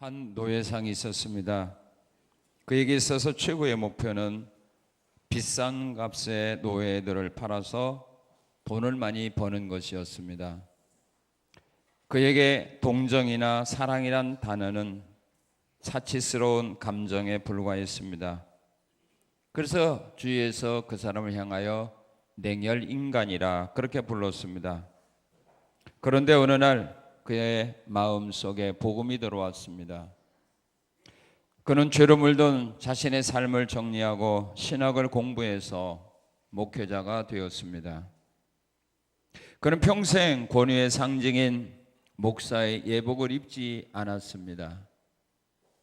한 노예상이 있었습니다. 그에게 있어서 최고의 목표는 비싼 값의 노예들을 팔아서 돈을 많이 버는 것이었습니다. 그에게 동정이나 사랑이란 단어는 사치스러운 감정에 불과했습니다. 그래서 주위에서 그 사람을 향하여 냉혈인간이라 그렇게 불렀습니다. 그런데 어느 날 그의 마음속에 복음이 들어왔습니다. 그는 죄로 물든 자신의 삶을 정리하고 신학을 공부해서 목회자가 되었습니다. 그는 평생 권위의 상징인 목사의 예복을 입지 않았습니다.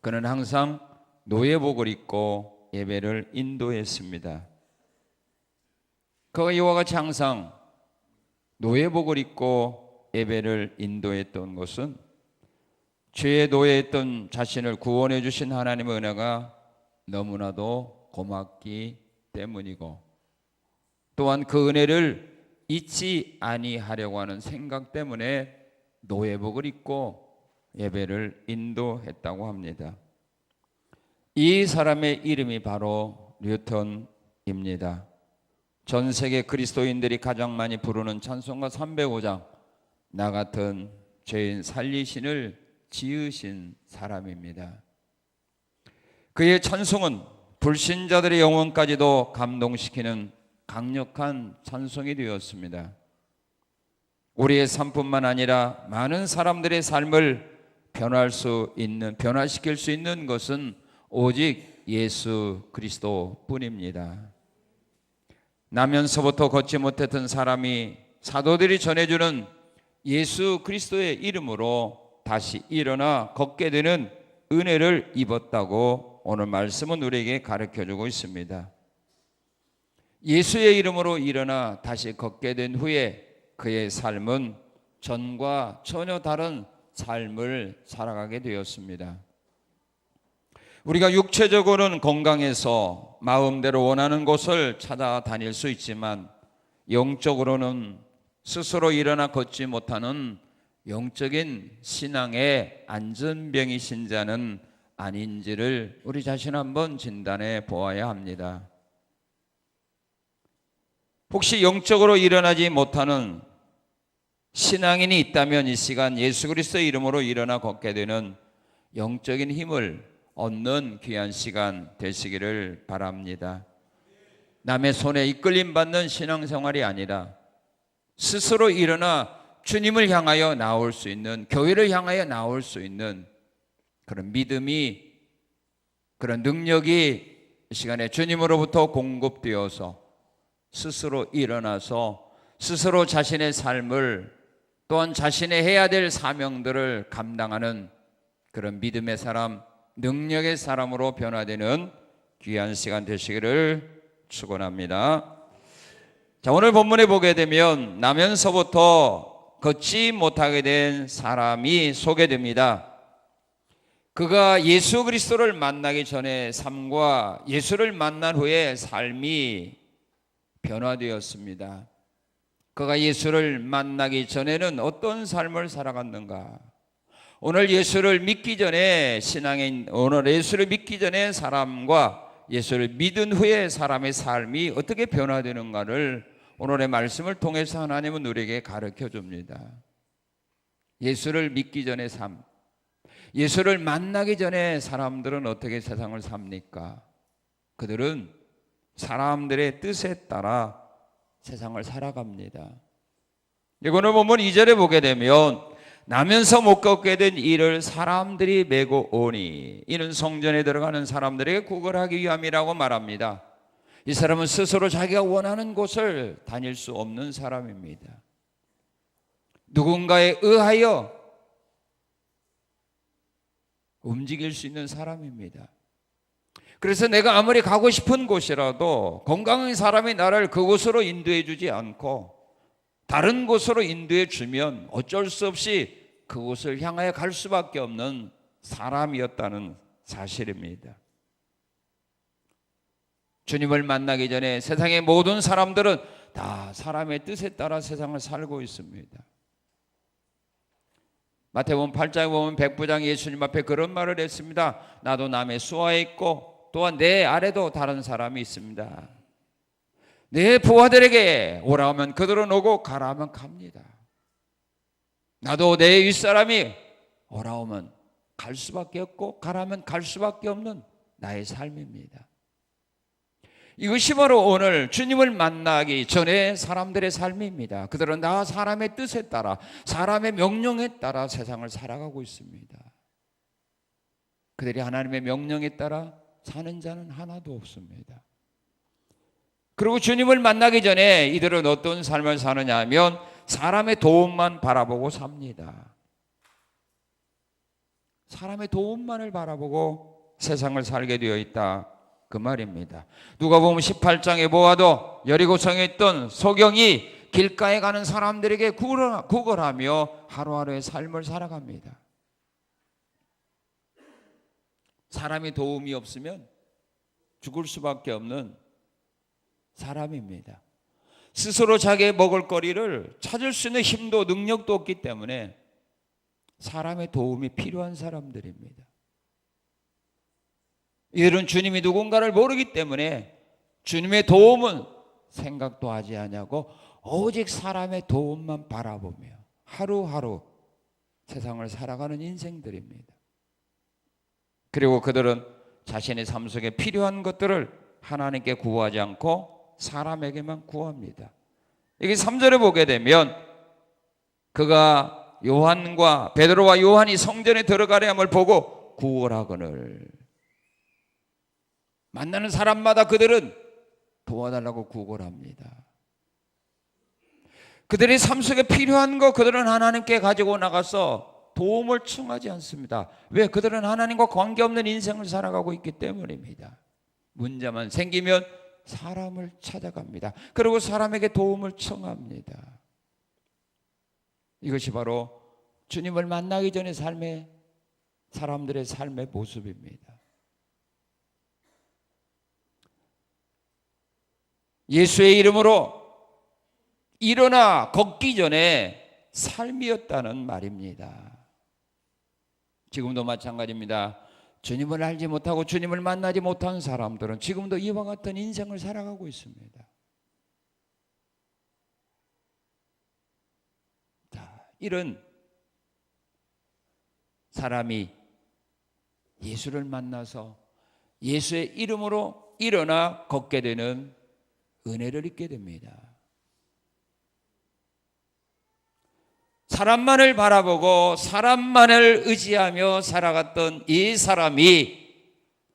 그는 항상 노예복을 입고 예배를 인도했습니다. 그가 이와 같이 항상 노예복을 입고 예배를 인도했던 것은 죄에 노예했던 자신을 구원해 주신 하나님의 은혜가 너무나도 고맙기 때문이고, 또한 그 은혜를 잊지 아니하려고 하는 생각 때문에 노예복을 입고 예배를 인도했다고 합니다. 이 사람의 이름이 바로 뉴턴입니다. 전 세계 그리스도인들이 가장 많이 부르는 찬송가 305장, 나 같은 죄인 살리신을 지으신 사람입니다. 그의 찬송은 불신자들의 영혼까지도 감동시키는 강력한 찬송이 되었습니다. 우리의 삶뿐만 아니라 많은 사람들의 삶을 변화시킬 수 있는 것은 오직 예수 그리스도뿐입니다. 나면서부터 걷지 못했던 사람이 사도들이 전해주는 예수 그리스도의 이름으로 다시 일어나 걷게 되는 은혜를 입었다고 오늘 말씀은 우리에게 가르쳐주고 있습니다. 예수의 이름으로 일어나 다시 걷게 된 후에 그의 삶은 전과 전혀 다른 삶을 살아가게 되었습니다. 우리가 육체적으로는 건강해서 마음대로 원하는 곳을 찾아다닐 수 있지만 영적으로는 스스로 일어나 걷지 못하는 영적인 신앙의 안전병이신 자는 아닌지를 우리 자신 한번 진단해 보아야 합니다. 혹시 영적으로 일어나지 못하는 신앙인이 있다면 이 시간 예수 그리스도의 이름으로 일어나 걷게 되는 영적인 힘을 얻는 귀한 시간 되시기를 바랍니다. 남의 손에 이끌림 받는 신앙생활이 아니라 스스로 일어나 주님을 향하여 나올 수 있는, 교회를 향하여 나올 수 있는 그런 믿음이, 그런 능력이 이 시간에 주님으로부터 공급되어서 스스로 일어나서 스스로 자신의 삶을, 또한 자신의 해야 될 사명들을 감당하는 그런 믿음의 사람, 능력의 사람으로 변화되는 귀한 시간 되시기를 축원합니다. 자, 오늘 본문에 보게 되면 나면서부터 걷지 못하게 된 사람이 소개됩니다. 그가 예수 그리스도를 만나기 전에 삶과 예수를 만난 후에 삶이 변화되었습니다. 그가 예수를 만나기 전에는 어떤 삶을 살아갔는가? 오늘 예수를 믿기 전에 오늘 예수를 믿기 전에 사람과 예수를 믿은 후에 사람의 삶이 어떻게 변화되는가를 오늘의 말씀을 통해서 하나님은 우리에게 가르쳐 줍니다. 예수를 믿기 전의 삶, 예수를 만나기 전에 사람들은 어떻게 세상을 삽니까? 그들은 사람들의 뜻에 따라 세상을 살아갑니다. 오늘 보면 2절에 보게 되면 나면서 못 걷게 된 이를 사람들이 메고 오니, 이는 성전에 들어가는 사람들에게 구걸하기 위함이라고 말합니다. 이 사람은 스스로 자기가 원하는 곳을 다닐 수 없는 사람입니다. 누군가에 의하여 움직일 수 있는 사람입니다. 그래서 내가 아무리 가고 싶은 곳이라도 건강한 사람이 나를 그곳으로 인도해 주지 않고 다른 곳으로 인도해 주면 어쩔 수 없이 그곳을 향하여 갈 수밖에 없는 사람이었다는 사실입니다. 주님을 만나기 전에 세상의 모든 사람들은 다 사람의 뜻에 따라 세상을 살고 있습니다. 마태복음 8장에 보면 백부장이 예수님 앞에 그런 말을 했습니다. 나도 남의 수하에 있고 또한 내 아래도 다른 사람이 있습니다. 내 부하들에게 오라 하면 그들은 오고 가라 하면 갑니다. 나도 내 윗사람이 오라 하면 갈 수밖에 없고 가라 하면 갈 수밖에 없는 나의 삶입니다. 이것이 바로 오늘 주님을 만나기 전에 사람들의 삶입니다. 그들은 다 사람의 뜻에 따라, 사람의 명령에 따라 세상을 살아가고 있습니다. 그들이 하나님의 명령에 따라 사는 자는 하나도 없습니다. 그리고 주님을 만나기 전에 이들은 어떤 삶을 사느냐 하면 사람의 도움만 바라보고 삽니다. 사람의 도움만을 바라보고 세상을 살게 되어 있다, 그 말입니다. 누가복음 18장에 보아도 여리고성에 있던 소경이 길가에 가는 사람들에게 구걸하며 하루하루의 삶을 살아갑니다. 사람이 도움이 없으면 죽을 수밖에 없는 사람입니다. 스스로 자기의 먹을거리를 찾을 수 있는 힘도 능력도 없기 때문에 사람의 도움이 필요한 사람들입니다. 이들은 주님이 누군가를 모르기 때문에 주님의 도움은 생각도 하지 않냐고 오직 사람의 도움만 바라보며 하루하루 세상을 살아가는 인생들입니다. 그리고 그들은 자신의 삶 속에 필요한 것들을 하나님께 구하지 않고 사람에게만 구합니다. 여기 3절에 보게 되면 그가 요한과 베드로와 요한이 성전에 들어가려 함을 보고 구걸하거늘, 만나는 사람마다 그들은 도와달라고 구걸합니다. 그들의 삶 속에 필요한 거 그들은 하나님께 가지고 나가서 도움을 청하지 않습니다. 왜? 그들은 하나님과 관계없는 인생을 살아가고 있기 때문입니다. 문제만 생기면 사람을 찾아갑니다. 그리고 사람에게 도움을 청합니다. 이것이 바로 주님을 만나기 전의 사람들의 삶의 모습입니다. 예수의 이름으로 일어나 걷기 전에 삶이었다는 말입니다. 지금도 마찬가지입니다. 주님을 알지 못하고 주님을 만나지 못한 사람들은 지금도 이와 같은 인생을 살아가고 있습니다. 자, 이런 사람이 예수를 만나서 예수의 이름으로 일어나 걷게 되는 은혜를 잊게 됩니다. 사람만을 바라보고 사람만을 의지하며 살아갔던 이 사람이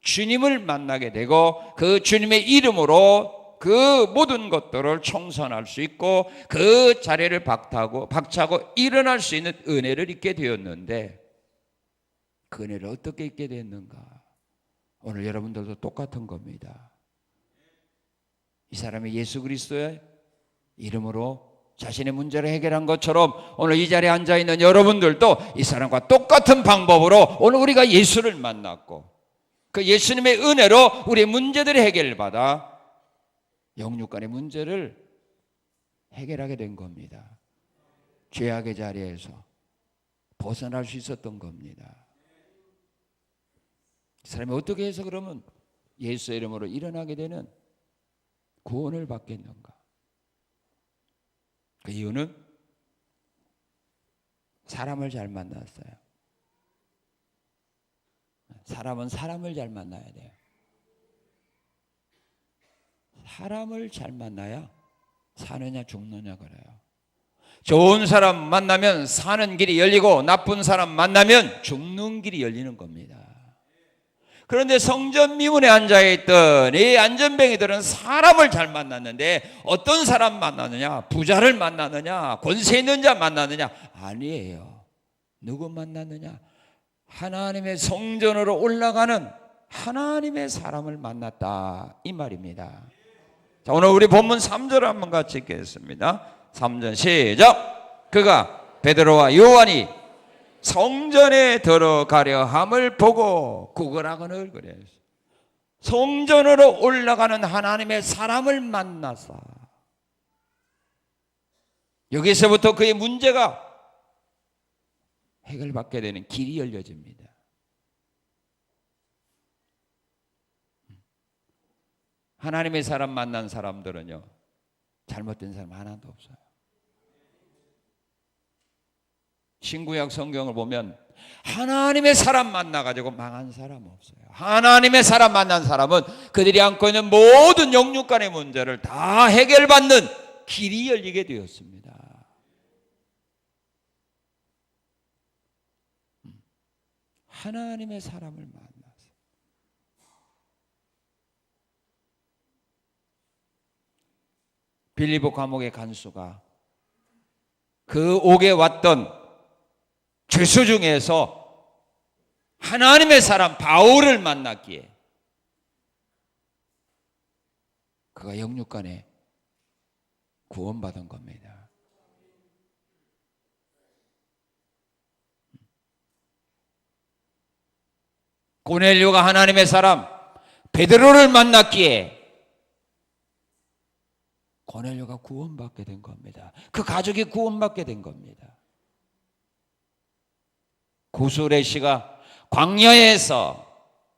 주님을 만나게 되고 그 주님의 이름으로 그 모든 것들을 청산할 수 있고 그 자리를 박차고 일어날 수 있는 은혜를 잊게 되었는데, 그 은혜를 어떻게 잊게 됐는가? 오늘 여러분들도 똑같은 겁니다. 이 사람이 예수 그리스도의 이름으로 자신의 문제를 해결한 것처럼 오늘 이 자리에 앉아있는 여러분들도 이 사람과 똑같은 방법으로 오늘 우리가 예수를 만났고 그 예수님의 은혜로 우리의 문제들을 해결받아 영육간의 문제를 해결하게 된 겁니다. 죄악의 자리에서 벗어날 수 있었던 겁니다. 이 사람이 어떻게 해서 그러면 예수의 이름으로 일어나게 되는 구원을 받겠는가? 그 이유는 사람을 잘 만났어요. 사람은 사람을 잘 만나야 돼요. 사람을 잘 만나야 사느냐 죽느냐 그래요. 좋은 사람 만나면 사는 길이 열리고 나쁜 사람 만나면 죽는 길이 열리는 겁니다. 그런데 성전 미문에 앉아있던 이 안전뱅이들은 사람을 잘 만났는데 어떤 사람 만나느냐? 부자를 만나느냐? 권세 있는 자 만나느냐? 아니에요. 누구 만났느냐? 하나님의 성전으로 올라가는 하나님의 사람을 만났다, 이 말입니다. 자, 오늘 우리 본문 3절을 한번 같이 읽겠습니다. 3절 시작. 그가 베드로와 요한이 성전에 들어가려 함을 보고 구걸하거늘, 그래요. 성전으로 올라가는 하나님의 사람을 만나서 여기서부터 그의 문제가 해결받게 되는 길이 열려집니다. 하나님의 사람 만난 사람들은요, 잘못된 사람 하나도 없어요. 신구약 성경을 보면 하나님의 사람 만나가지고 망한 사람 없어요. 하나님의 사람 만난 사람은 그들이 안고 있는 모든 영육간의 문제를 다 해결받는 길이 열리게 되었습니다. 하나님의 사람을 만나서 빌립보 감옥의 간수가 그 옥에 왔던 죄수 중에서 하나님의 사람 바울을 만났기에 그가 영육간에 구원받은 겁니다. 고넬료가 하나님의 사람 베드로를 만났기에 고넬료가 구원받게 된 겁니다. 그 가족이 구원받게 된 겁니다. 구스레 씨가 광야에서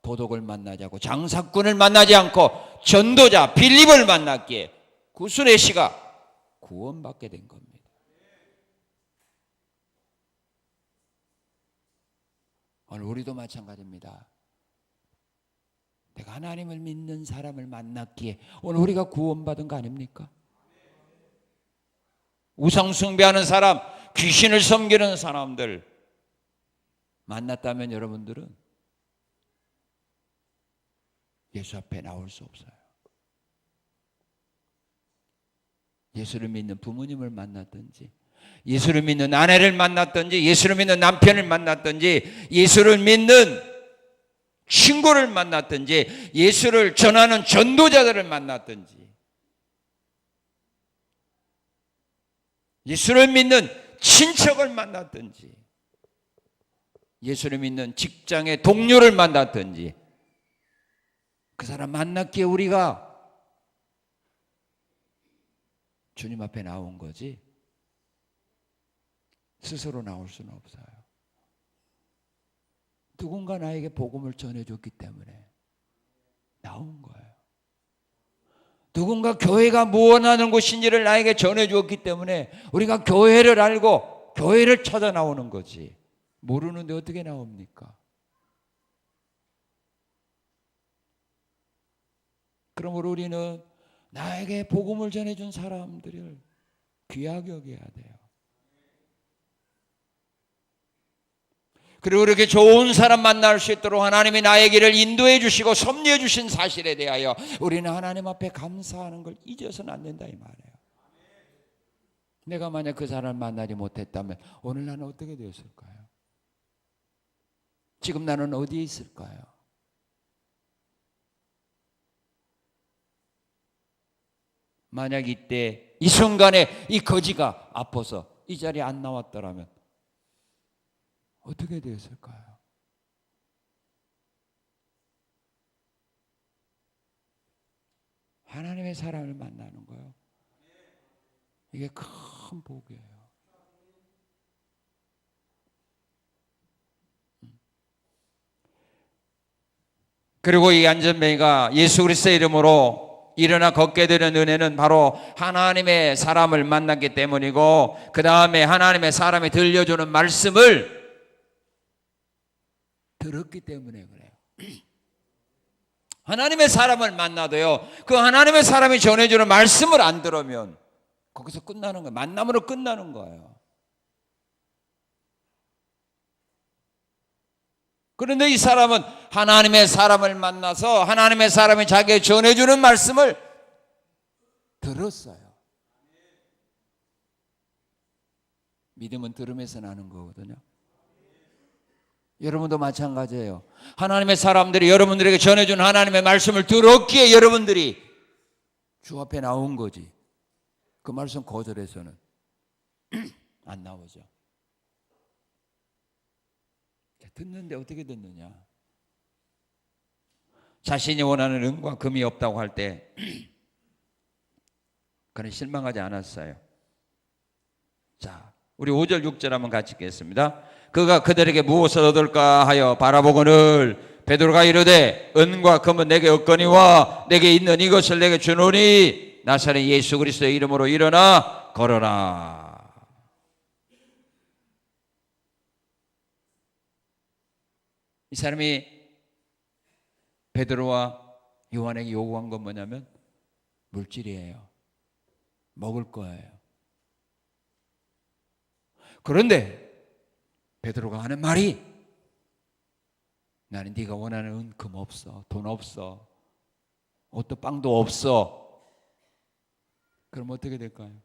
도둑을 만나지 않고 장사꾼을 만나지 않고 전도자 빌립을 만났기에 구스레 씨가 구원받게 된 겁니다. 오늘 우리도 마찬가지입니다. 내가 하나님을 믿는 사람을 만났기에 오늘 우리가 구원받은 거 아닙니까? 우상 숭배하는 사람, 귀신을 섬기는 사람들 만났다면 여러분들은 예수 앞에 나올 수 없어요. 예수를 믿는 부모님을 만났든지, 예수를 믿는 아내를 만났든지, 예수를 믿는 남편을 만났든지, 예수를 믿는 친구를 만났든지, 예수를 전하는 전도자들을 만났든지, 예수를 믿는 친척을 만났든지, 예수를 믿는 직장의 동료를 만났든지, 그 사람 만났기에 우리가 주님 앞에 나온 거지 스스로 나올 수는 없어요. 누군가 나에게 복음을 전해줬기 때문에 나온 거예요. 누군가 교회가 무엇하는 곳인지를 나에게 전해주었기 때문에 우리가 교회를 알고 교회를 찾아 나오는 거지. 모르는데 어떻게 나옵니까? 그러므로 우리는 나에게 복음을 전해준 사람들을 귀하게 여겨야 돼요. 그리고 이렇게 좋은 사람 만날 수 있도록 하나님이 나의 길을 인도해 주시고 섭리해 주신 사실에 대하여 우리는 하나님 앞에 감사하는 걸 잊어서는 안 된다 이 말이에요. 내가 만약 그 사람을 만나지 못했다면 오늘 나는 어떻게 되었을까요? 지금 나는 어디에 있을까요? 만약 이때 이 순간에 이 거지가 아파서 이 자리에 안 나왔더라면 어떻게 되었을까요? 하나님의 사람을 만나는 거예요. 이게 큰 복이에요. 그리고 이 안전뱅이가 예수 그리스도의 이름으로 일어나 걷게 되는 은혜는 바로 하나님의 사람을 만났기 때문이고, 그 다음에 하나님의 사람이 들려주는 말씀을 들었기 때문에 그래요. 하나님의 사람을 만나도요, 그 하나님의 사람이 전해주는 말씀을 안 들으면 거기서 끝나는 거예요. 만남으로 끝나는 거예요. 그런데 이 사람은 하나님의 사람을 만나서 하나님의 사람이 자기에게 전해주는 말씀을 들었어요. 믿음은 들음에서 나는 거거든요. 여러분도 마찬가지예요. 하나님의 사람들이 여러분들에게 전해준 하나님의 말씀을 들었기에 여러분들이 주 앞에 나온 거지. 그 말씀 거절해서는 안 나오죠. 듣는데 어떻게 듣느냐? 자신이 원하는 은과 금이 없다고 할 때 그는 실망하지 않았어요. 자, 우리 5절 6절 한번 같이 읽겠습니다. 그가 그들에게 무엇을 얻을까 하여 바라보거늘 베드로가 이르되 은과 금은 내게 없거니와 내게 있는 이것을 내게 주노니 나사렛 예수 그리스도의 이름으로 일어나 걸어라. 이 사람이 베드로와 요한에게 요구한 건 뭐냐면 물질이에요. 먹을 거예요. 그런데 베드로가 하는 말이 나는 네가 원하는 은금 없어, 돈 없어, 옷도 빵도 없어. 그럼 어떻게 될까요?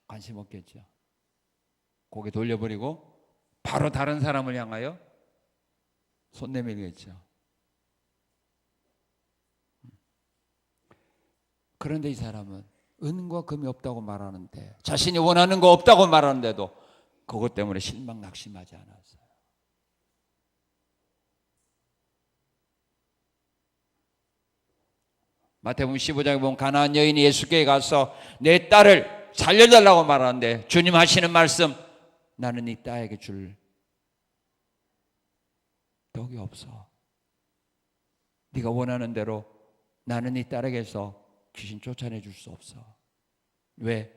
관심 없겠죠. 고개 돌려버리고 바로 다른 사람을 향하여 손 내밀겠죠. 그런데 이 사람은 은과 금이 없다고 말하는데, 자신이 원하는 거 없다고 말하는데도 그것 때문에 실망 낙심하지 않았어요. 마태복음 15장에 보면 가나안 여인이 예수께 가서 내 딸을 살려달라고 말하는데 주님 하시는 말씀, 나는 네 딸에게 줄 떡이 없어. 네가 원하는 대로 나는 네 딸에게서 귀신 쫓아내 줄 수 없어. 왜?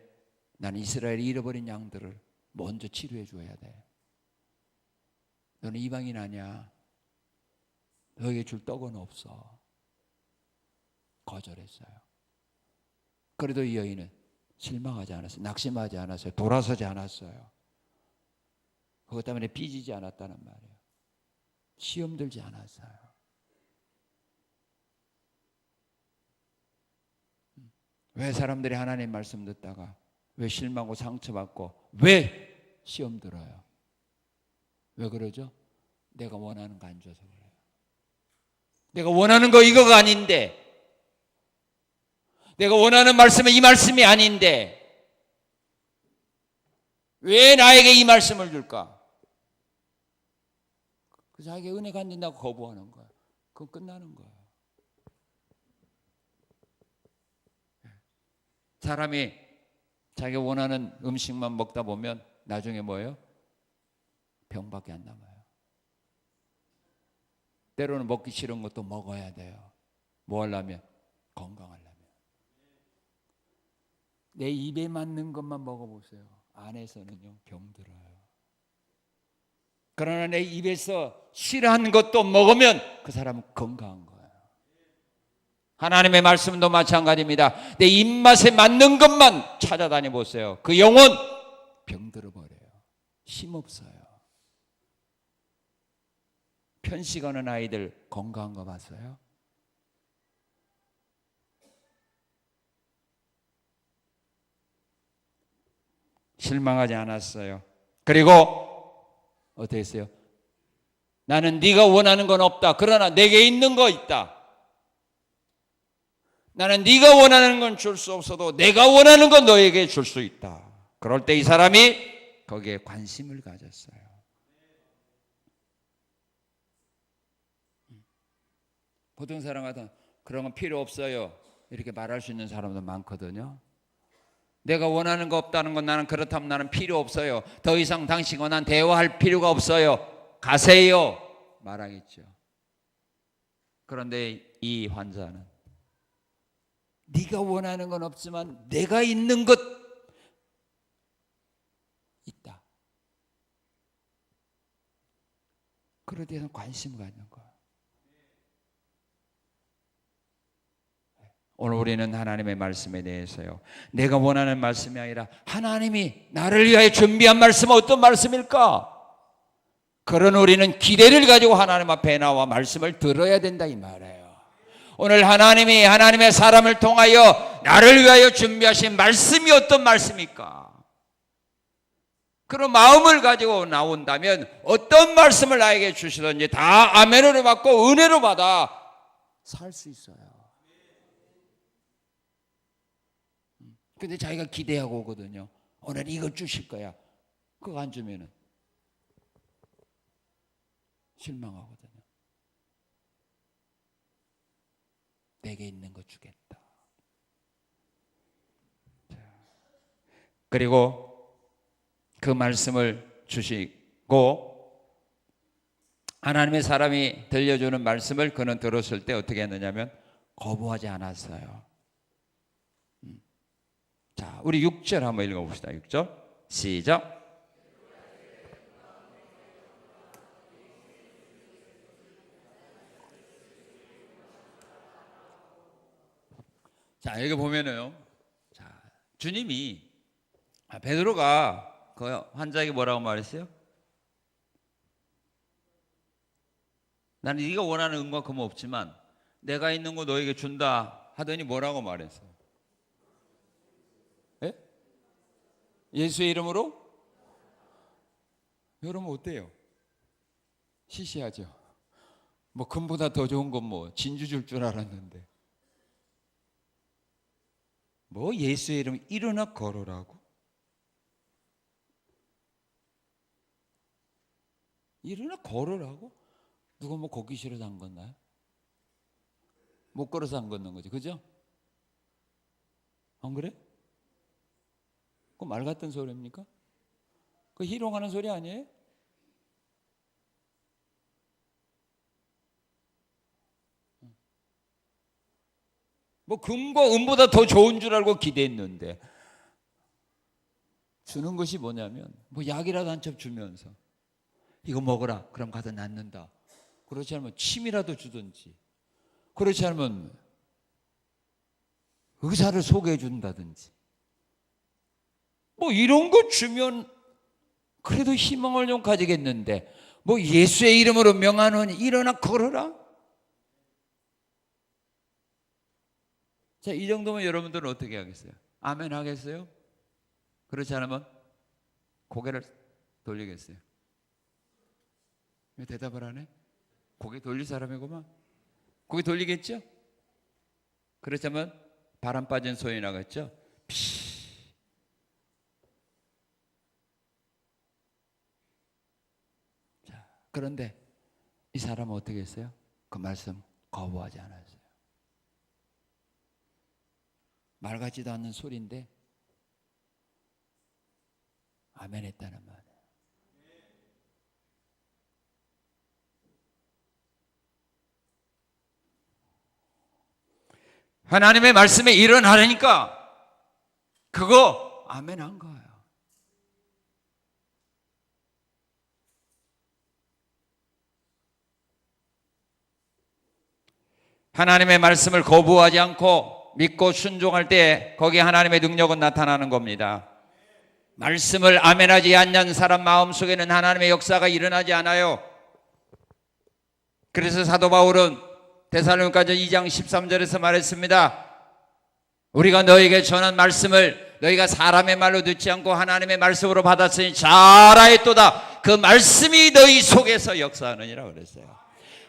나는 이스라엘이 잃어버린 양들을 먼저 치료해 줘야 돼. 너는 이방인 아니야. 너에게 줄 떡은 없어. 거절했어요. 그래도 이 여인은 실망하지 않았어요. 낙심하지 않았어요. 돌아서지 않았어요. 그것 때문에 삐지지 않았다는 말이에요. 시험 들지 않았어요. 왜 사람들이 하나님 말씀 듣다가 왜 실망하고 상처받고 왜 시험 들어요? 왜 그러죠? 내가 원하는 거 안 줘서 그래요. 내가 원하는 거 이거가 아닌데, 내가 원하는 말씀은 이 말씀이 아닌데 왜 나에게 이 말씀을 줄까? 그래서 자기가 은혜가 안 된다고 거부하는 거야. 그건 끝나는 거야. 사람이 자기가 원하는 음식만 먹다 보면 나중에 뭐예요? 병밖에 안 남아요. 때로는 먹기 싫은 것도 먹어야 돼요. 뭐 하려면? 건강하려면. 내 입에 맞는 것만 먹어보세요. 안에서는요, 병들어요. 그러나 내 입에서 싫어하는 것도 먹으면 그 사람은 건강한 거예요. 하나님의 말씀도 마찬가지입니다. 내 입맛에 맞는 것만 찾아다니 보세요. 그 영혼 병들어 버려요. 힘없어요. 편식하는 아이들 건강한 거 봤어요? 실망하지 않았어요. 그리고 어떻게 했어요? 나는 네가 원하는 건 없다. 그러나 내게 있는 거 있다. 나는 네가 원하는 건 줄 수 없어도 내가 원하는 건 너에게 줄 수 있다. 그럴 때 이 사람이 거기에 관심을 가졌어요. 보통 사람 같은 그런 건 필요 없어요. 이렇게 말할 수 있는 사람도 많거든요. 내가 원하는 거 없다는 건 나는 그렇다면 나는 필요 없어요. 더 이상 당신과 난 대화할 필요가 없어요. 가세요. 말하겠죠. 그런데 이 환자는 네가 원하는 건 없지만 내가 있는 것 있다. 그에 대해서 관심을 갖는 거예요. 오늘 우리는 하나님의 말씀에 대해서요, 내가 원하는 말씀이 아니라 하나님이 나를 위하여 준비한 말씀은 어떤 말씀일까? 그런 우리는 기대를 가지고 하나님 앞에 나와 말씀을 들어야 된다 이 말이에요. 오늘 하나님이 하나님의 사람을 통하여 나를 위하여 준비하신 말씀이 어떤 말씀입니까? 그런 마음을 가지고 나온다면 어떤 말씀을 나에게 주시든지 다 아멘으로 받고 은혜로 받아 살 수 있어요. 근데 자기가 기대하고 오거든요. 오늘 이거 주실 거야. 그거 안 주면은 실망하거든요. 내게 있는 거 주겠다. 그리고 그 말씀을 주시고, 하나님의 사람이 들려주는 말씀을 그는 들었을 때 어떻게 했느냐면 거부하지 않았어요. 자, 우리 6절 한번 읽어봅시다. 6절 시작. 자, 여기 보면은요, 자, 주님이 베드로가 그 환자에게 뭐라고 말했어요? 나는 네가 원하는 은과 금은 없지만 내가 있는 거 너에게 준다 하더니 뭐라고 말했어요? 예? 예수의 이름으로? 여러분 어때요? 시시하죠? 뭐 금보다 더 좋은 건 뭐 진주 줄 줄 알았는데 뭐 예수의 이름 일어나 걸으라고? 일어나 걸으라고? 누가 뭐 걷기 싫어서 안 걷나요? 못 걸어서 안 걷는 거지, 그죠? 안 그래? 그 말 같은 소리입니까? 그 희롱하는 소리 아니에요? 뭐 금과 은보다 더 좋은 줄 알고 기대했는데 주는 것이 뭐냐면 뭐 약이라도 한 첩 주면서 이거 먹어라, 그럼 가서 낫는다. 그렇지 않으면 침이라도 주든지, 그렇지 않으면 의사를 소개해 준다든지, 뭐 이런 거 주면 그래도 희망을 좀 가지겠는데 뭐 예수의 이름으로 명하노니 일어나 걸어라? 자, 이 정도면 여러분들은 어떻게 하겠어요? 아멘 하겠어요? 그렇지 않으면 고개를 돌리겠어요? 왜 대답을 안 해? 고개 돌릴 사람이구만. 고개 돌리겠죠? 그렇다면 바람 빠진 소리 나겠죠? 피. 자, 그런데 이 사람은 어떻게 했어요? 그 말씀 거부하지 않았어요. 말 같지도 않는 소리인데 아멘 했다는 말이에요. 하나님의 말씀에 일어나려니까 그거 아멘 한 거예요. 하나님의 말씀을 거부하지 않고 믿고 순종할 때 거기에 하나님의 능력은 나타나는 겁니다. 말씀을 아멘하지 않는 사람 마음속에는 하나님의 역사가 일어나지 않아요. 그래서 사도 바울은 데살로니가서 2장 13절에서 말했습니다. 우리가 너에게 전한 말씀을 너희가 사람의 말로 듣지 않고 하나님의 말씀으로 받았으니 잘 알았도다. 그 말씀이 너희 속에서 역사하느니라 그랬어요.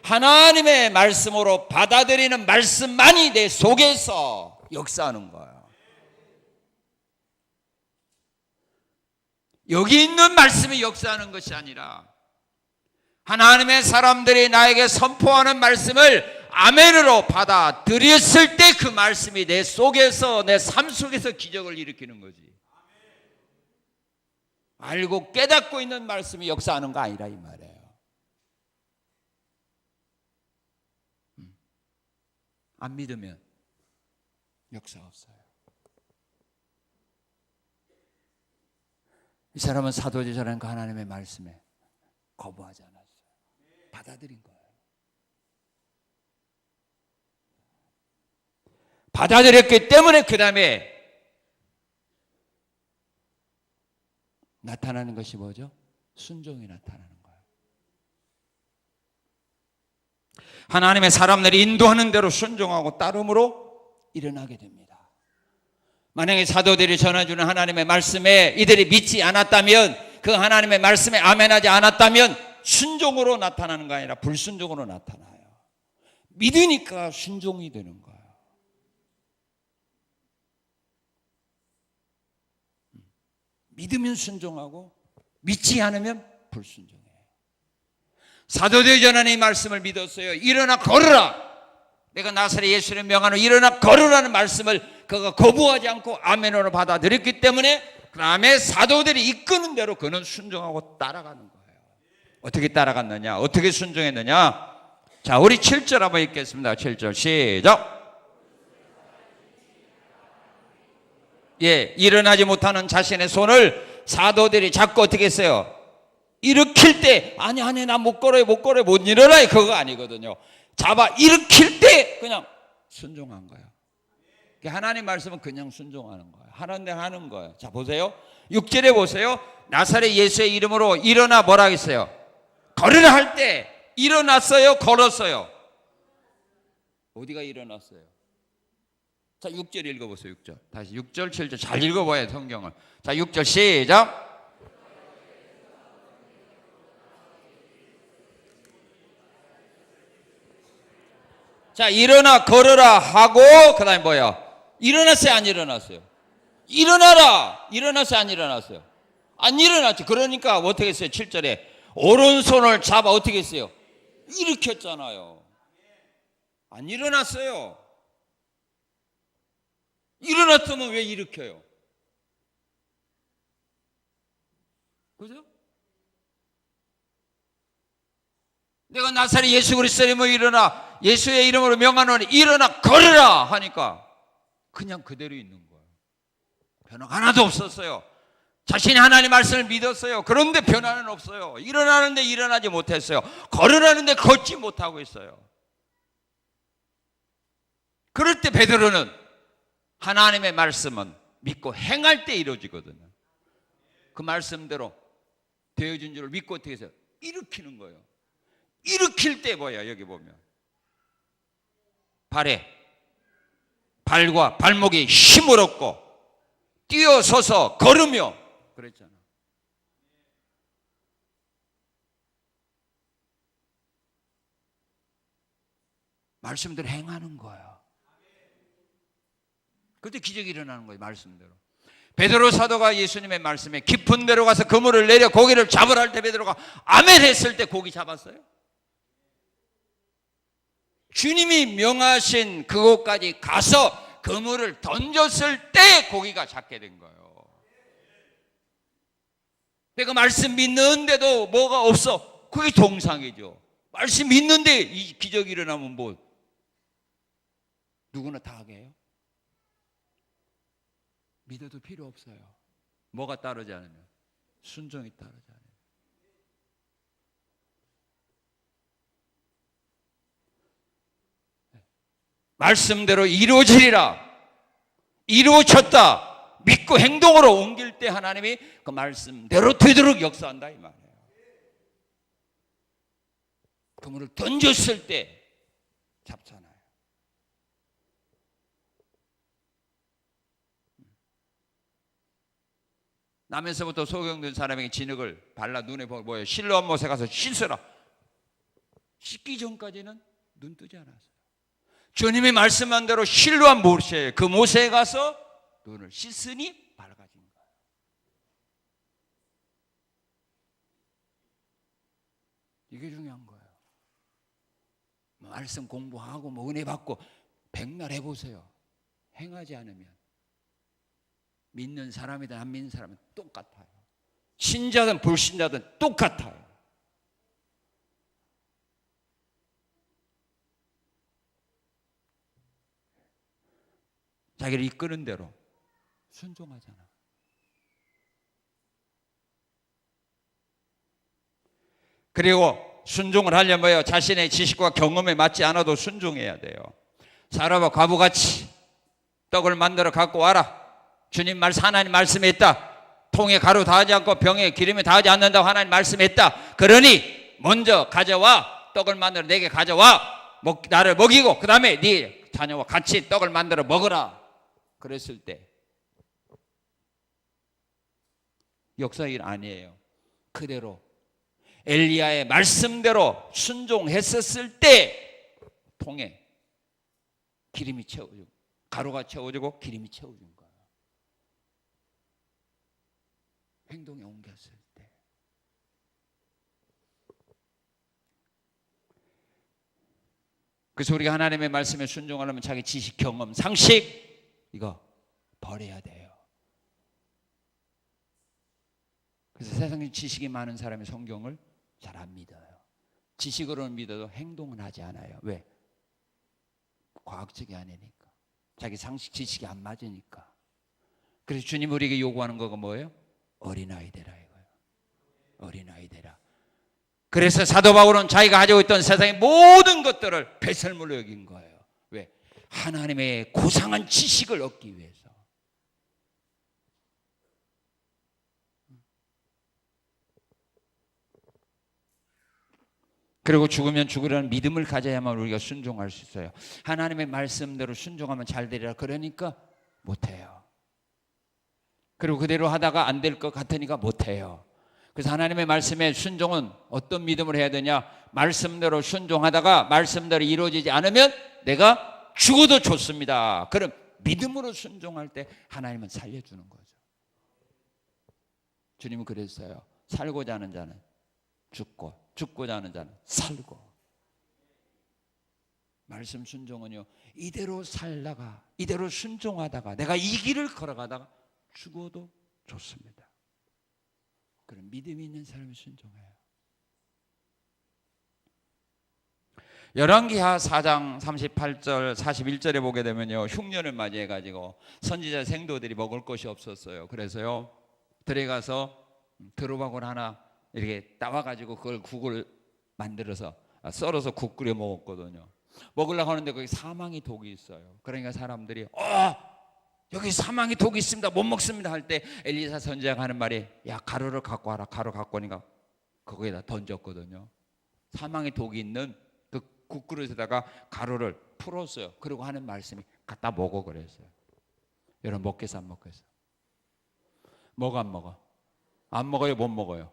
하나님의 말씀으로 받아들이는 말씀만이 내 속에서 역사하는 거예요. 여기 있는 말씀이 역사하는 것이 아니라 하나님의 사람들이 나에게 선포하는 말씀을 아멘으로 받아들였을 때 그 말씀이 내 속에서, 내 삶 속에서 기적을 일으키는 거지. 알고 깨닫고 있는 말씀이 역사하는 거 아니라 이 말이에요. 안 믿으면 역사 없어요. 이 사람은 사도제자라는 그 하나님의 말씀에 거부하지 않았어요. 받아들인 거예요. 받아들였기 때문에 그 다음에 나타나는 것이 뭐죠? 순종이 나타나는 거예요. 하나님의 사람들이 인도하는 대로 순종하고 따름으로 일어나게 됩니다. 만약에 사도들이 전해주는 하나님의 말씀에 이들이 믿지 않았다면, 그 하나님의 말씀에 아멘하지 않았다면 순종으로 나타나는 거 아니라 불순종으로 나타나요. 믿으니까 순종이 되는 거예요. 믿으면 순종하고 믿지 않으면 불순종해요. 사도들이 전하는 이 말씀을 믿었어요. 일어나 걸으라. 내가 나사렛 예수를 명하노 일어나 걸으라는 말씀을 그가 거부하지 않고 아멘으로 받아들였기 때문에 그 다음에 사도들이 이끄는 대로 그는 순종하고 따라가는 거예요. 어떻게 따라갔느냐? 어떻게 순종했느냐? 자, 우리 7절 한번 읽겠습니다. 7절 시작. 예, 일어나지 못하는 자신의 손을 사도들이 잡고 어떻게 했어요? 일으킬 때 아니 나 못 걸어요 못 일어나요 그거 아니거든요. 잡아 일으킬 때 그냥 순종한 거예요. 하나님 말씀은 그냥 순종하는 거예요. 하는 대로 하는 거예요. 자, 보세요. 6절에 보세요. 나사렛 예수의 이름으로 일어나 뭐라 했어요? 걸으라 할 때 일어났어요? 걸었어요? 어디가 일어났어요? 자, 6절 읽어보세요. 6절 다시 6절 7절 잘 읽어봐요 성경을. 자, 6절 시작. 자, 일어나 걸어라 하고 그 다음에 뭐야? 일어났어요 안 일어났어요? 일어나라. 일어났어요 안 일어났어요? 안 일어났죠. 그러니까 어떻게 했어요? 7절에 오른손을 잡아 어떻게 했어요? 일으켰잖아요. 안 일어났어요. 일어났으면 왜 일으켜요? 그죠? 내가 나사렛 예수 그리스도의 이름으로 일어나 예수의 이름으로 명하노니 일어나 걸으라 하니까 그냥 그대로 있는 거예요. 변화가 하나도 없었어요. 자신이 하나님 말씀을 믿었어요. 그런데 변화는 없어요. 일어나는데 일어나지 못했어요. 걸으라는데 걷지 못하고 있어요. 그럴 때 베드로는 하나님의 말씀은 믿고 행할 때 이루어지거든요. 그 말씀대로 되어진 줄을 믿고 어떻게 해서 일으키는 거예요. 일으킬 때 뭐야? 여기 보면 발과 발목에 힘을 얻고 뛰어서서 걸으며 그랬잖아. 말씀대로 행하는 거예요. 그때 기적이 일어나는 거예요. 말씀대로. 베드로 사도가 예수님의 말씀에 깊은 데로 가서 그물을 내려 고기를 잡으라 할 때 베드로가 아멘 했을 때 고기 잡았어요. 주님이 명하신 그곳까지 가서 그물을 던졌을 때 고기가 잡게 된 거예요. 내가 말씀 믿는데도 뭐가 없어. 그게 동상이죠. 말씀 믿는데 이 기적이 일어나면 뭐 누구나 다 하게 해요? 믿어도 필요 없어요. 뭐가 따르지 않으면? 순종이 따르지 않으면. 말씀대로 이루어지리라. 이루어졌다. 믿고 행동으로 옮길 때 하나님이 그 말씀대로 되도록 역사한다 이 말이에요. 그물을 던졌을 때 잡잖아요. 남에서부터 소경된 사람에게 진흙을 발라 눈에 보고 뭐예요? 실로암 못에 가서 씻으라. 씻기 전까지는 눈 뜨지 않았어요. 주님이 말씀한 대로 실로암 못에 그 못에 가서 눈을 씻으니 밝아진 거예요. 이게 중요한 거예요. 말씀 공부하고 뭐 은혜 받고 백날 해보세요. 행하지 않으면 믿는 사람이든 안 믿는 사람은 똑같아요. 신자든 불신자든 똑같아요. 자기를 이끄는 대로 순종하잖아. 그리고 순종을 하려면 뭐예요? 자신의 지식과 경험에 맞지 않아도 순종해야 돼요. 사람과 과부같이 떡을 만들어 갖고 와라. 주님 말씀 하나님 말씀에 있다. 통에 가루 다하지 않고 병에 기름이 다하지 않는다고 하나님 말씀에 있다. 그러니 먼저 가져와. 떡을 만들어 내게 가져와. 나를 먹이고 그 다음에 네 자녀와 같이 떡을 만들어 먹으라. 그랬을 때 역사일 아니에요. 그대로 엘리야의 말씀대로 순종했었을 때 통에 기름이 채워지고 가루가 채워지고 기름이 채워진 거예요. 행동에 옮겼을 때. 그래서 우리가 하나님의 말씀에 순종하려면 자기 지식, 경험, 상식 이거 버려야 돼요. 그래서 세상에 지식이 많은 사람이 성경을 잘 안 믿어요. 지식으로는 믿어도 행동은 하지 않아요. 왜? 과학적이 아니니까. 자기 상식 지식이 안 맞으니까. 그래서 주님 우리에게 요구하는 거가 뭐예요? 어린아이 되라 이거예요. 어린아이 되라. 그래서 사도 바울은 자기가 가지고 있던 세상의 모든 것들을 배설물로 여긴 거예요. 왜? 하나님의 고상한 지식을 얻기 위해서. 그리고 죽으면 죽으라는 믿음을 가져야만 우리가 순종할 수 있어요. 하나님의 말씀대로 순종하면 잘 되리라 그러니까 못해요. 그리고 그대로 하다가 안 될 것 같으니까 못해요. 그래서 하나님의 말씀에 순종은 어떤 믿음을 해야 되냐? 말씀대로 순종하다가 말씀대로 이루어지지 않으면 내가 죽어도 좋습니다. 그럼 믿음으로 순종할 때 하나님은 살려주는 거죠. 주님은 그랬어요. 살고자 하는 자는 죽고 죽고자 하는 자는 살고. 말씀 순종은요, 이대로 살다가 이대로 순종하다가 내가 이 길을 걸어가다가 죽어도 좋습니다. 그런 믿음이 있는 사람이 순종해요. 열왕기하 4장 38절 41절에 보게 되면요, 흉년을 맞이해 가지고 선지자 생도들이 먹을 것이 없었어요. 그래서요 들어가서 드로박을 하나 이렇게 따와 가지고 그걸 국을 만들어서 썰어서 국 끓여 먹었거든요. 먹으려고 하는데 거기 사망의 독이 있어요. 그러니까 사람들이 여기 사망의 독이 있습니다, 못 먹습니다 할 때 엘리사 선지자가 하는 말이, 야 가루를 갖고 와라. 가루 갖고 오니까 거기에다 던졌거든요. 사망의 독이 있는 그 국그릇에다가 가루를 풀었어요. 그리고 하는 말씀이 갖다 먹어 그랬어요. 여러분 먹겠어 안 먹겠어? 먹어 안 먹어? 안 먹어요 못 먹어요?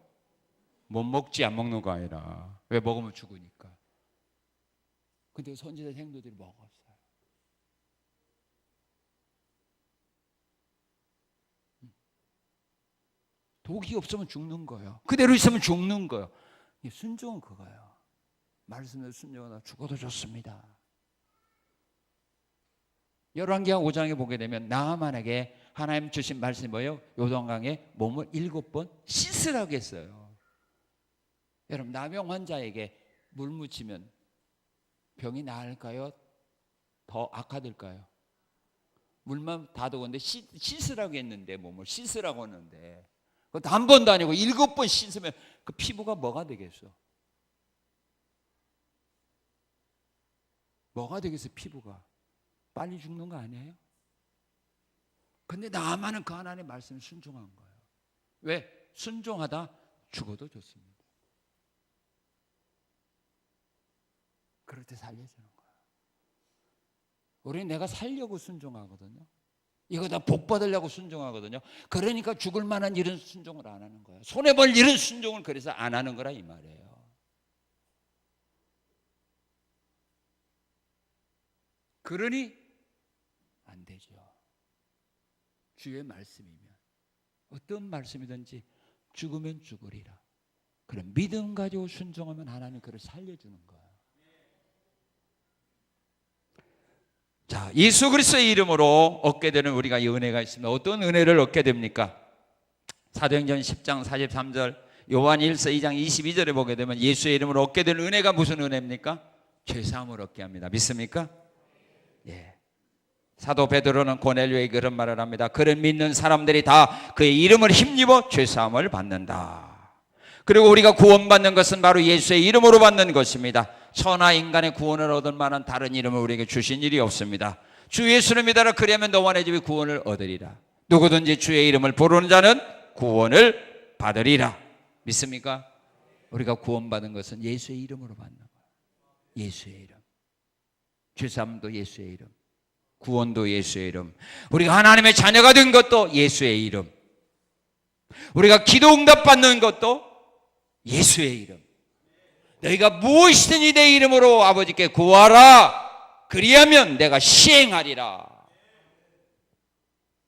못 먹지, 안 먹는 거 아니라. 왜? 먹으면 죽으니까. 근데 선지자 생도들이 먹었어요. 독이 없으면 죽는 거예요. 그대로 있으면 죽는 거예요. 순종은 그거예요. 말씀에 순종하다 죽어도 좋습니다. 열왕기하 5장에 보게 되면 나하만에게 하나님 주신 말씀이 뭐예요? 요단강에 몸을 7번 씻으라고 했어요. 여러분 나병 환자에게 물 묻히면 병이 나을까요? 더 악화될까요? 물만 다독었는데 씻으라고 했는데, 몸을 씻으라고 했는데 그것도 한 번도 아니고 7번 씻으면 그 피부가 뭐가 되겠어? 뭐가 되겠어? 피부가 빨리 죽는 거 아니에요? 근데 나만은 그 하나님의 말씀에 순종한 거예요. 왜? 순종하다 죽어도 좋습니다. 그럴 때 살려주는 거예요. 우리는 내가 살려고 순종하거든요. 이거 다 복 받으려고 순종하거든요. 그러니까 죽을 만한 일은 순종을 안 하는 거예요. 손해볼 일은 순종을 그래서 안 하는 거라 이 말이에요. 그러니 안 되죠. 주의 말씀이면 어떤 말씀이든지 죽으면 죽으리라. 그런 믿음 가지고 순종하면 하나님 그를 살려주는 거예요. 자, 예수 그리스도의 이름으로 얻게 되는 우리가 이 은혜가 있습니다. 어떤 은혜를 얻게 됩니까? 사도행전 10장 43절, 요한일서 2장 22절에 보게 되면 예수의 이름으로 얻게 되는 은혜가 무슨 은혜입니까? 죄사함을 얻게 합니다. 믿습니까? 예. 사도 베드로는 고넬료에게 그런 말을 합니다. 그를 믿는 사람들이 다 그의 이름을 힘입어 죄사함을 받는다. 그리고 우리가 구원받는 것은 바로 예수의 이름으로 받는 것입니다. 천하 인간의 구원을 얻을 만한 다른 이름을 우리에게 주신 일이 없습니다. 주 예수를 믿어라. 그리하면 너와 내 집이 구원을 얻으리라. 누구든지 주의 이름을 부르는 자는 구원을 받으리라. 믿습니까? 우리가 구원받은 것은 예수의 이름으로 받는 거예요. 예수의 이름. 죄사함도 예수의 이름, 구원도 예수의 이름, 우리가 하나님의 자녀가 된 것도 예수의 이름, 우리가 기도 응답 받는 것도 예수의 이름. 너희가 무엇이든지 내 이름으로 아버지께 구하라. 그리하면 내가 시행하리라.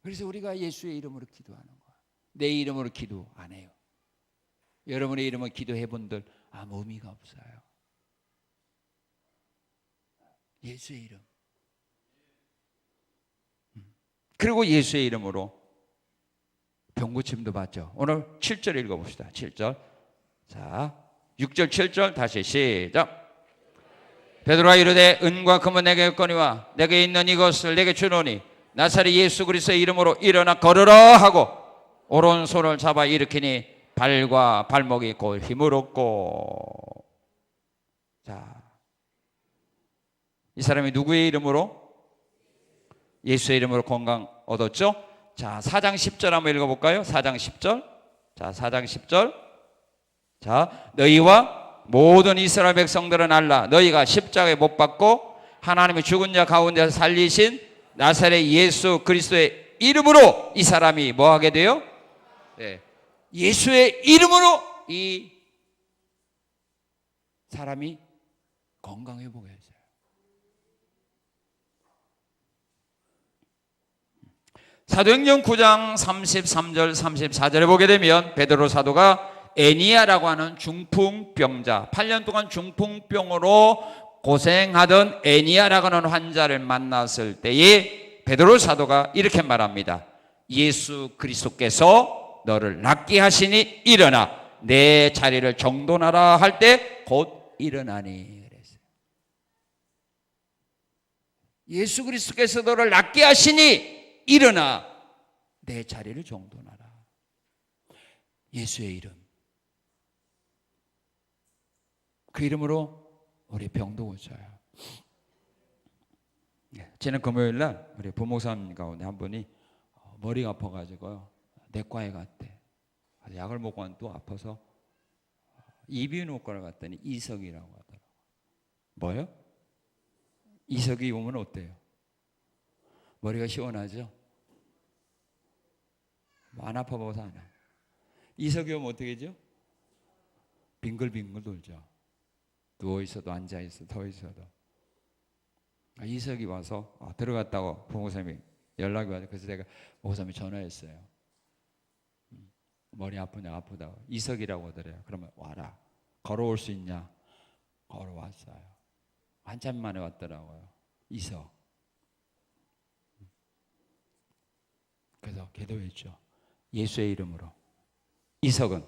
그래서 우리가 예수의 이름으로 기도하는 거야. 내 이름으로 기도 안 해요. 여러분의 이름으로 기도해 본들 아무 의미가 없어요. 예수의 이름. 그리고 예수의 이름으로 병고침도 받죠. 오늘 7절 읽어봅시다. 7절. 자, 6절 7절 다시 시작. 베드로가 이르되 은과 금은 내게 없거니와 내게 있는 이것을 내게 주노니 나사렛 예수 그리스도의 이름으로 일어나 걸으라 하고 오른손을 잡아 일으키니 발과 발목이 곧 힘을 얻고. 자, 이 사람이 누구의 이름으로? 예수의 이름으로 건강 얻었죠? 자, 4장 10절 한번 읽어볼까요? 4장 10절. 자, 4장 10절. 자, 너희와 모든 이스라엘 백성들은 알라. 너희가 십자가에 못 박고 하나님의 죽은 자 가운데서 살리신 나사렛 예수 그리스도의 이름으로 이 사람이 뭐 하게 돼요? 네. 예수의 이름으로 이 사람이 건강 회복했어요. 사도행전 9장 33절 34절에 보게 되면 베드로 사도가 애니아라고 하는 중풍병자, 8년 동안 중풍병으로 고생하던 애니아라고 하는 환자를 만났을 때에 베드로 사도가 이렇게 말합니다. 예수 그리스도께서 너를 낫게 하시니 일어나 내 자리를 정돈하라 할 때 곧 일어나니 그랬어요. 예수 그리스도께서 너를 낫게 하시니 일어나 내 자리를 정돈하라. 예수의 이름, 그 이름으로 우리 병도 고쳐요. 지난 금요일 날 우리 부목사님 가운데 한 분이 머리가 아파가지고요 내과에 갔대. 약을 먹고 또 아파서 이비인후과를 갔더니 이석이라고 하더라고요. 뭐요? 이석이 오면 어때요? 머리가 시원하죠? 안 아파 보고서 안 해. 이석이 오면 어떻게 되죠? 빙글빙글 돌죠. 누워있어도 앉아있어도 더 있어도. 이석이 와서 들어갔다고 부목사님이 연락이 와서 그래서 제가 목사님이 전화했어요. 머리 아프냐 아프다고. 이석이라고 하더래요. 그러면 와라. 걸어올 수 있냐? 걸어왔어요. 한참 만에 왔더라고요. 이석. 그래서 기도했죠. 예수의 이름으로. 이석은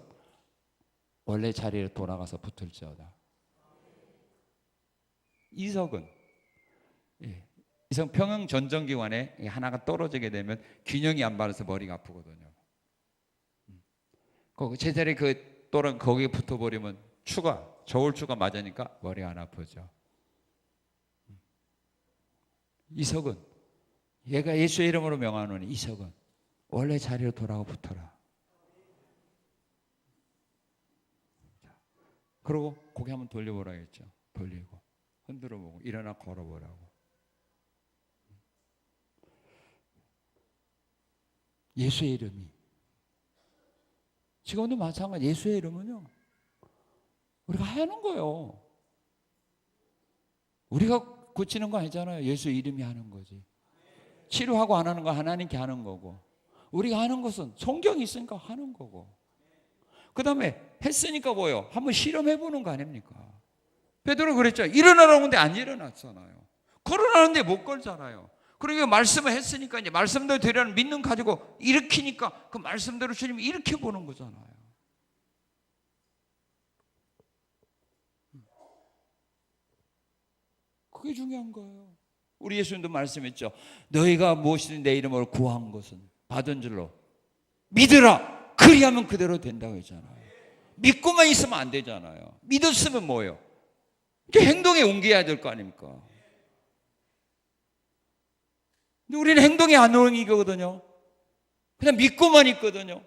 원래 자리에 돌아가서 붙을지어다. 이석은 이석 평형 전정기관에 하나가 떨어지게 되면 균형이 안 맞아서 머리가 아프거든요. 그 제자리 그 또는 거기에 붙어버리면 저울추가 맞으니까 머리가 안 아프죠. 이석은 얘가 예수의 이름으로 명하노니 이석은 원래 자리로 돌아가 붙어라. 그리고 고개 한번 돌려보라겠죠. 돌리고 흔들어보고 일어나 걸어보라고. 예수의 이름이 지금도 마찬가지. 예수의 이름은요 우리가 하는 거예요. 우리가 고치는 거 아니잖아요. 예수 이름이 하는 거지. 치료하고 안 하는 거 하나님께 하는 거고, 우리가 하는 것은 성경이 있으니까 하는 거고, 그 다음에 했으니까 뭐예요? 한번 실험해 보는 거 아닙니까? 베드로 그랬죠. 일어나라고 하는데 안 일어났잖아요. 걸어나는데 못 걸잖아요. 그러니까 말씀을 했으니까 이제 말씀대로 되려는 믿는 가지고 일으키니까 그 말씀대로 주님이 일으켜 보는 거잖아요. 그게 중요한 거예요. 우리 예수님도 말씀했죠. 너희가 무엇이든 내 이름으로 구한 것은 받은 줄로 믿으라. 그리하면 그대로 된다고 했잖아요. 믿고만 있으면 안 되잖아요. 믿었으면 뭐예요? 이게 행동에 옮겨야 될 거 아닙니까? 근데 우리는 행동이 안 옮기거든요. 그냥 믿고만 있거든요.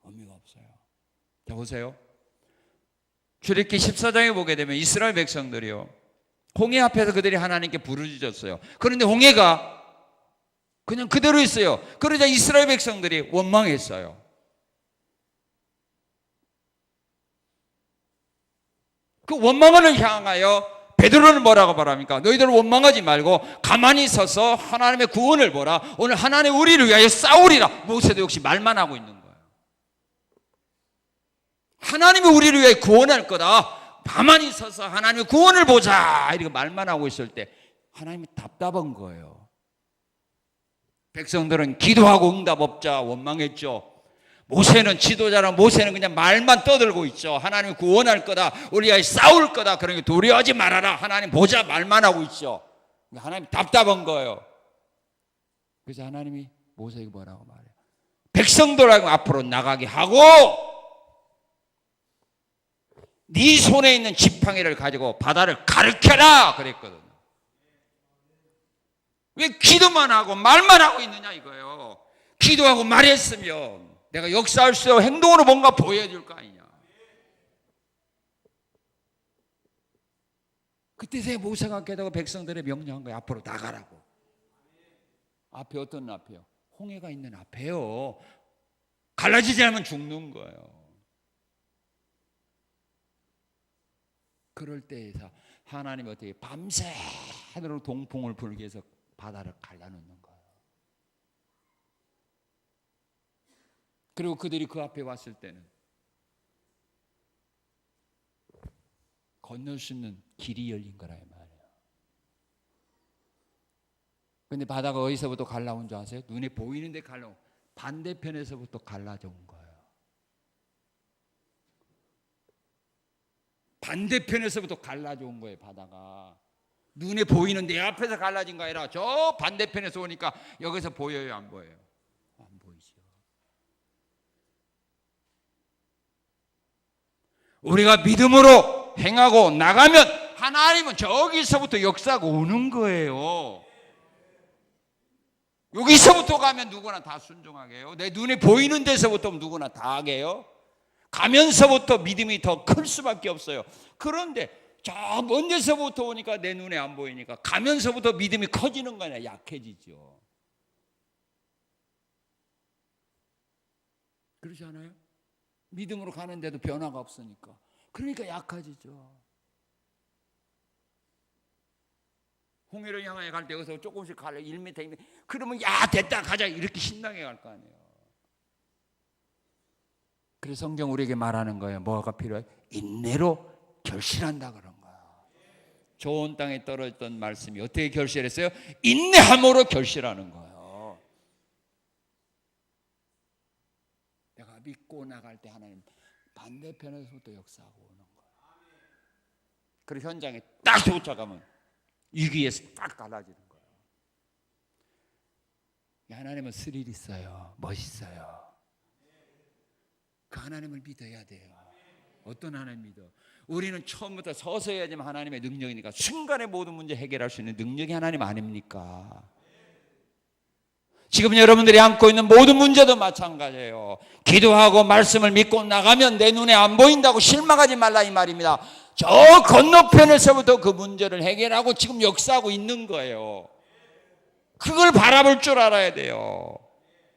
의미가 없어요. 자, 보세요. 출애굽기 14장에 보게 되면 이스라엘 백성들이요, 홍해 앞에서 그들이 하나님께 부르짖었어요. 그런데 홍해가 그냥 그대로 있어요. 그러자 이스라엘 백성들이 원망했어요. 그 원망을 향하여 베드로는 뭐라고 말합니까? 너희들 원망하지 말고 가만히 서서 하나님의 구원을 보라. 오늘 하나님 우리를 위하여 싸우리라. 모세도 역시 말만 하고 있는 거예요. 하나님이 우리를 위해 구원할 거다. 가만히 서서 하나님의 구원을 보자. 이렇게 말만 하고 있을 때 하나님이 답답한 거예요. 백성들은 기도하고 응답 없자 원망했죠. 모세는 지도자라 모세는 그냥 말만 떠들고 있죠. 하나님 구원할 거다, 우리가 싸울 거다, 그러니 두려워하지 말아라, 하나님 보자 말만 하고 있죠. 하나님 답답한 거예요. 그래서 하나님이 모세에게 뭐라고 말해요? 백성들하고 앞으로 나가게 하고 네 손에 있는 지팡이를 가지고 바다를 가르켜라 그랬거든요. 왜 기도만 하고 말만 하고 있느냐 이거예요. 기도하고 말했으면 내가 역사할 수 있고 행동으로 뭔가 보여줄 거 아니냐. 그때서야 모세가 깨닫고 백성들의 명령한 거예요. 앞으로 나가라고. 앞에 어떤 앞에요? 홍해가 있는 앞에요. 갈라지지 않으면 죽는 거예요. 그럴 때에서 하나님이 어떻게 밤새도록 동풍을 불게 해서 바다를 갈라놓는 거예요. 그리고 그들이 그 앞에 왔을 때는 건널 수 있는 길이 열린 거라 이 말이에요. 그런데 바다가 어디서부터 갈라온 줄 아세요? 눈에 보이는데 갈라온, 반대편에서부터 갈라져 온 거예요. 반대편에서부터 갈라져 온 거예요. 바다가 눈에 보이는 내 앞에서 갈라진 거 아니라 저 반대편에서 오니까 여기서 보여요, 안 보여요? 안 보이죠. 우리가 믿음으로 행하고 나가면 하나님은 저기서부터 역사가 오는 거예요. 여기서부터 가면 누구나 다 순종하게 해요. 내 눈에 보이는 데서부터 누구나 다 하게 해요. 가면서부터 믿음이 더 클 수밖에 없어요. 그런데 저 먼 데서부터 오니까 내 눈에 안 보이니까 가면서부터 믿음이 커지는 거 아니라 약해지죠. 그렇지 않아요? 믿음으로 가는데도 변화가 없으니까. 그러니까 약해지죠. 홍해를 향해 갈 때 여기서 조금씩 갈래 1m, 2m. 그러면 야 됐다 가자 이렇게 신나게 갈 거 아니에요. 그래서 성경 우리에게 말하는 거예요. 뭐가 필요해? 인내로 결실한다 그런 거예요. 좋은 땅에 떨어졌던 말씀이 어떻게 결실했어요? 인내함으로 결실하는 거예요. 내가 믿고 나갈 때 하나님 반대편에서부터 역사하고 오는 거예요. 그리고 현장에 딱 도착하면 위기에서 딱 갈라지는 거예요. 하나님은 스릴 있어요. 멋있어요. 그 하나님을 믿어야 돼요. 어떤 하나님 믿어? 우리는 처음부터 서서히 하지만 하나님의 능력이니까 순간에 모든 문제 해결할 수 있는 능력이 하나님 아닙니까? 지금 여러분들이 안고 있는 모든 문제도 마찬가지예요. 기도하고 말씀을 믿고 나가면 내 눈에 안 보인다고 실망하지 말라 이 말입니다. 저 건너편에서부터 그 문제를 해결하고 지금 역사하고 있는 거예요. 그걸 바라볼 줄 알아야 돼요.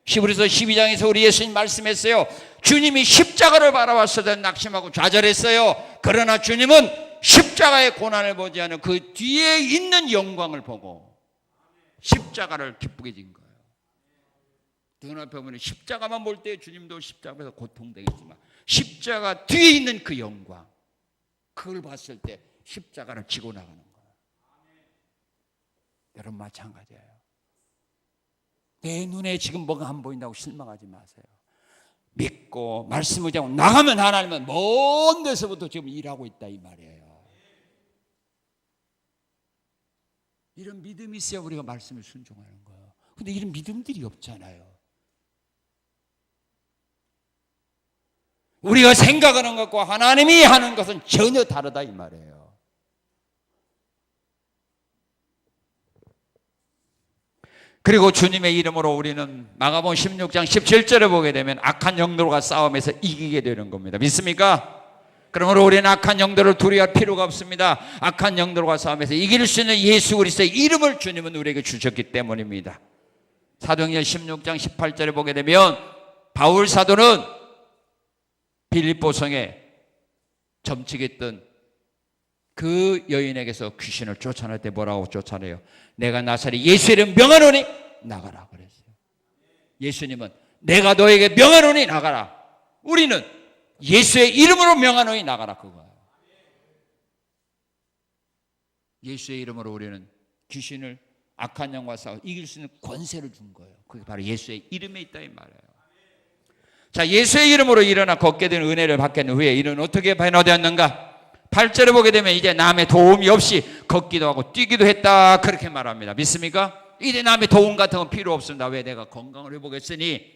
히브리서 12장에서 우리 예수님 말씀했어요. 주님이 십자가를 바라봤을 때 낙심하고 좌절했어요. 그러나 주님은 십자가의 고난을 보지 않은 그 뒤에 있는 영광을 보고 십자가를 기쁘게 진 거예요. 눈앞에 보면 십자가만 볼 때 주님도 십자가에서 고통되겠지만 십자가 뒤에 있는 그 영광, 그걸 봤을 때 십자가를 지고 나가는 거예요. 여러분 마찬가지예요. 내 눈에 지금 뭐가 안 보인다고 실망하지 마세요. 믿고 말씀을 하고 나가면 하나님은 먼 데서부터 지금 일하고 있다 이 말이에요. 이런 믿음이 있어야 우리가 말씀을 순종하는 거예요. 근데 이런 믿음들이 없잖아요. 우리가 생각하는 것과 하나님이 하는 것은 전혀 다르다 이 말이에요. 그리고 주님의 이름으로 우리는 마가복음 16장 17절에 보게 되면 악한 영들과 싸움에서 이기게 되는 겁니다. 믿습니까? 그러므로 우리는 악한 영들을 두려워할 필요가 없습니다. 악한 영들과 싸움에서 이길 수 있는 예수 그리스도의 이름을 주님은 우리에게 주셨기 때문입니다. 사도행전 16장 18절에 보게 되면 바울 사도는 빌립보 성에 점치겠던 그 여인에게서 귀신을 쫓아낼 때 뭐라고 쫓아내요? 내가 나사렛 예수 이름 명하노니 나가라 그랬어요. 예수님은 내가 너에게 명하노니 나가라. 우리는 예수의 이름으로 명하노니 나가라 그거예요. 예수의 이름으로 우리는 귀신을 악한 영과 싸워 이길 수 있는 권세를 준 거예요. 그게 바로 예수의 이름에 있다 이 말이에요. 자, 예수의 이름으로 일어나 걷게 된 은혜를 받게 된 후에 이는 어떻게 변화되었는가? 8절에 보게 되면 이제 남의 도움이 없이 걷기도 하고 뛰기도 했다 그렇게 말합니다. 믿습니까? 이제 남의 도움 같은 건 필요 없습니다. 왜? 내가 건강을 회복했으니.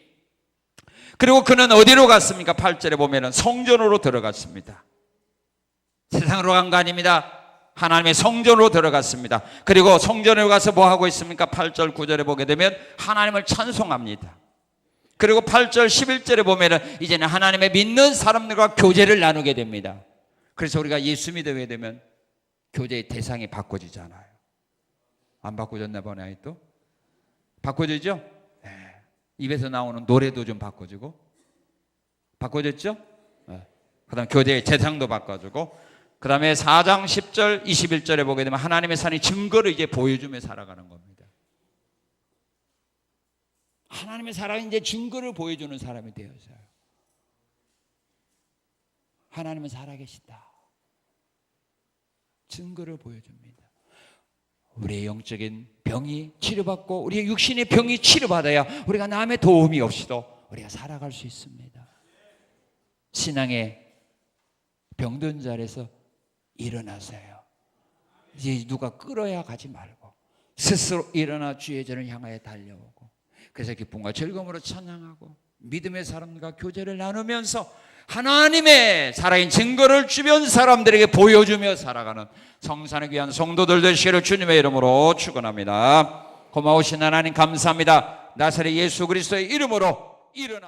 그리고 그는 어디로 갔습니까? 8절에 보면 성전으로 들어갔습니다. 세상으로 간 거 아닙니다. 하나님의 성전으로 들어갔습니다. 그리고 성전에 가서 뭐 하고 있습니까? 8절 9절에 보게 되면 하나님을 찬송합니다. 그리고 8절 11절에 보면 이제는 하나님의 믿는 사람들과 교제를 나누게 됩니다. 그래서 우리가 예수 믿게 되면 교제의 대상이 바꿔지잖아요. 안 바꿔졌나 보네. 또 바꿔지죠? 네. 입에서 나오는 노래도 좀 바꿔지고 바꿔졌죠? 네. 그 다음 교제의 대상도 바꿔주고 그 다음에 4장 10절 21절에 보게 되면 하나님의 산이 증거를 이제 보여주며 살아가는 겁니다. 하나님의 사랑이 이제 증거를 보여주는 사람이 되어서요. 하나님은 살아계시다. 증거를 보여줍니다. 우리의 영적인 병이 치료받고 우리의 육신의 병이 치료받아야 우리가 남의 도움이 없이도 우리가 살아갈 수 있습니다. 신앙의 병든 자리에서 일어나세요. 이제 누가 끌어야 가지 말고 스스로 일어나 주의 전을 향하여 달려오고 그래서 기쁨과 즐거움으로 찬양하고 믿음의 사람과 교제를 나누면서 하나님의 살아있는 증거를 주변 사람들에게 보여주며 살아가는 성산의 귀한 성도들 되시기를 주님의 이름으로 축원합니다. 고마우신 하나님 감사합니다. 나사렛 예수 그리스도의 이름으로 일어나